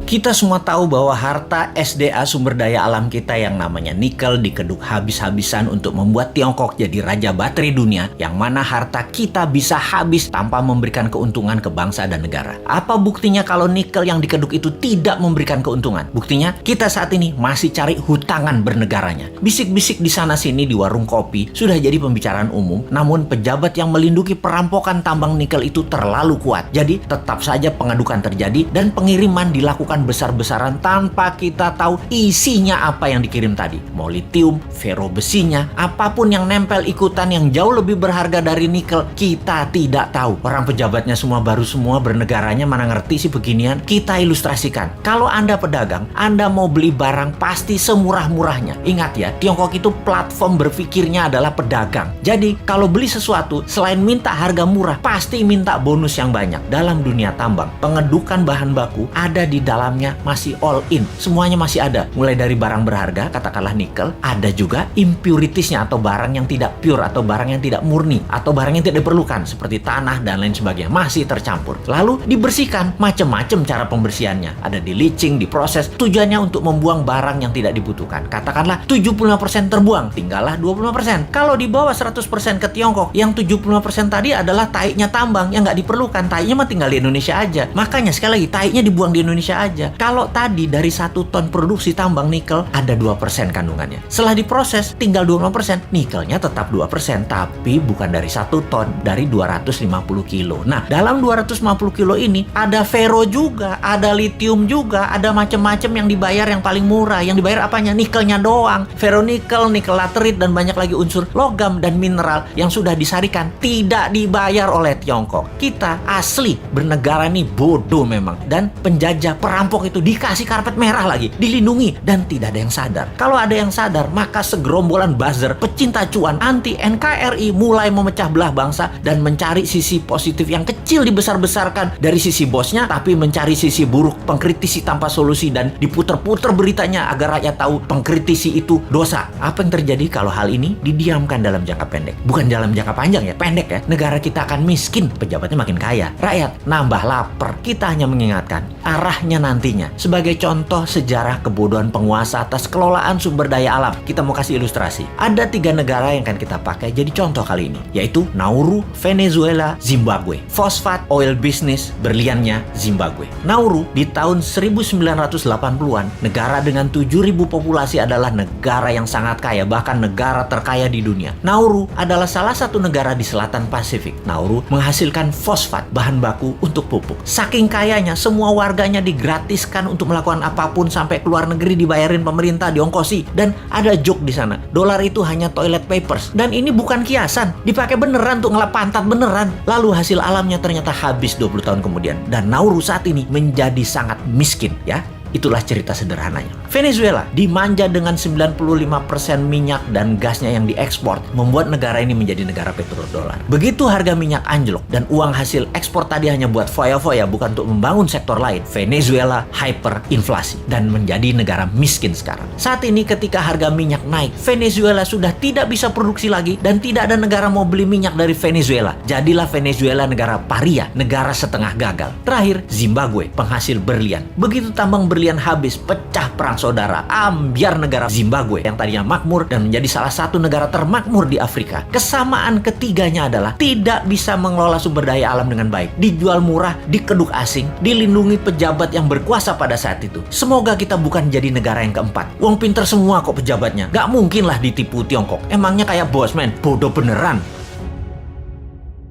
Kita semua tahu bahwa harta SDA sumber daya alam kita yang namanya nikel dikeduk habis-habisan untuk membuat Tiongkok jadi raja baterai dunia, yang mana harta kita bisa habis tanpa memberikan keuntungan ke bangsa dan negara. Apa buktinya kalau nikel yang dikeduk itu tidak memberikan keuntungan? Buktinya kita saat ini masih cari hutangan bernegaranya. Bisik-bisik di sana-sini di warung kopi sudah jadi pembicaraan umum, namun pejabat yang melindungi perampokan tambang nikel itu terlalu kuat. Jadi tetap saja pengadukan terjadi dan pengiriman dilakukan besar-besaran tanpa kita tahu isinya apa yang dikirim tadi. Mau litium, fero besinya, apapun yang nempel ikutan yang jauh lebih berharga dari nikel, kita tidak tahu. Orang pejabatnya semua baru semua, bernegaranya mana ngerti sih beginian. Kita ilustrasikan. Kalau Anda pedagang, Anda mau beli barang pasti semurah-murahnya. Ingat ya, Tiongkok itu platform berpikirnya adalah pedagang. Jadi kalau beli sesuatu, selain minta harga murah, pasti minta bonus yang banyak. Dalam dunia tambang, pengedukan bahan baku ada di dalamnya masih all in. Semuanya masih ada. Mulai dari barang berharga, katakanlah nikel, ada juga impuritiesnya atau barang yang tidak pure atau barang yang tidak murni atau barang yang tidak diperlukan seperti tanah dan lain sebagainya masih tercampur. Lalu dibersihkan, macam-macam cara pembersihannya. Ada di leaching, diproses, tujuannya untuk membuang barang yang tidak dibutuhkan. Katakanlah 75% terbuang, tinggallah 25%. Kalau dibawa 100% ke Tiongkok, yang 75% tadi adalah taiknya tambang yang nggak diperlukan. Taiknya mah tinggal di Indonesia aja. Makanya sekali lagi, taiknya dibuang di Indonesia aja. Kalau tadi dari 1 ton produksi tambang nikel ada 2% kandungannya. Setelah diproses tinggal 20%, nikelnya tetap 2%, tapi bukan dari 1 ton, dari 250 kilo. Nah, dalam 250 kilo ini ada fero juga, ada litium juga, ada macam-macam yang dibayar yang paling murah. Yang dibayar apanya? Nikelnya doang. Feronikel, nikel laterit, dan banyak lagi unsur logam dan mineral yang sudah disarikan tidak dibayar oleh Tiongkok. Kita asli bernegara nih bodoh memang. Dan penjajah perampok itu dikasih karpet merah lagi, dilindungi, dan tidak ada yang sadar. Kalau ada yang sadar, maka segerombolan buzzer pecinta cuan anti NKRI mulai memecah belah bangsa dan mencari sisi positif yang kecil dibesar-besarkan dari sisi bosnya, tapi mencari sisi buruk, pengkritisi tanpa solusi, dan diputer-puter beritanya agar rakyat tahu pengkritisi itu dosa. Apa yang terjadi kalau hal ini didiamkan dalam jangka pendek? Bukan dalam jangka panjang ya, pendek ya. Negara kita akan miskin, pejabatnya makin kaya, rakyat nambah lapar. Kita hanya mengingatkan arahnya nantinya. Sebagai contoh sejarah kebodohan penguasa atas kelolaan sumber daya alam, kita mau kasih ilustrasi. Ada 3 negara yang akan kita pakai jadi contoh kali ini, yaitu Nauru, Venezuela, Zimbabwe. Fosfat, oil business, berliannya Zimbabwe. Nauru di tahun 1980-an, negara dengan 7.000 populasi adalah negara yang sangat kaya, bahkan negara terkaya di dunia. Nauru adalah salah satu negara di selatan Pasifik. Nauru menghasilkan fosfat, bahan baku untuk pupuk. Saking kayanya, semua warganya digratiskan untuk melakukan apapun, sampai keluar negeri dibayarin pemerintah, diongkosi. Dan ada joke di sana, dolar itu hanya toilet papers. Dan ini bukan kiasan, dipakai beneran untuk ngelap pantat beneran. Lalu hasil alamnya ternyata habis 20 tahun kemudian. Dan Nauru saat ini menjadi sangat miskin ya. Itulah cerita sederhananya. Venezuela dimanja dengan 95% minyak dan gasnya yang diekspor, membuat negara ini menjadi negara petrodolar. Begitu harga minyak anjlok dan uang hasil ekspor tadi hanya buat foya-foya, bukan untuk membangun sektor lain, Venezuela hyperinflasi dan menjadi negara miskin sekarang. Saat ini ketika harga minyak naik, Venezuela sudah tidak bisa produksi lagi dan tidak ada negara mau beli minyak dari Venezuela. Jadilah Venezuela negara paria, negara setengah gagal. Terakhir, Zimbabwe, penghasil berlian. Begitu tambang berlian habis, pecah perang saudara, ambyar negara Zimbabwe yang tadinya makmur dan menjadi salah satu negara termakmur di Afrika. Kesamaan ketiganya adalah tidak bisa mengelola sumber daya alam dengan baik, dijual murah, dikeduk asing, dilindungi pejabat yang berkuasa pada saat itu. Semoga kita bukan jadi negara yang keempat. Wong pinter semua kok pejabatnya, gak mungkin lah ditipu Tiongkok. Emangnya kayak bos men, bodoh beneran.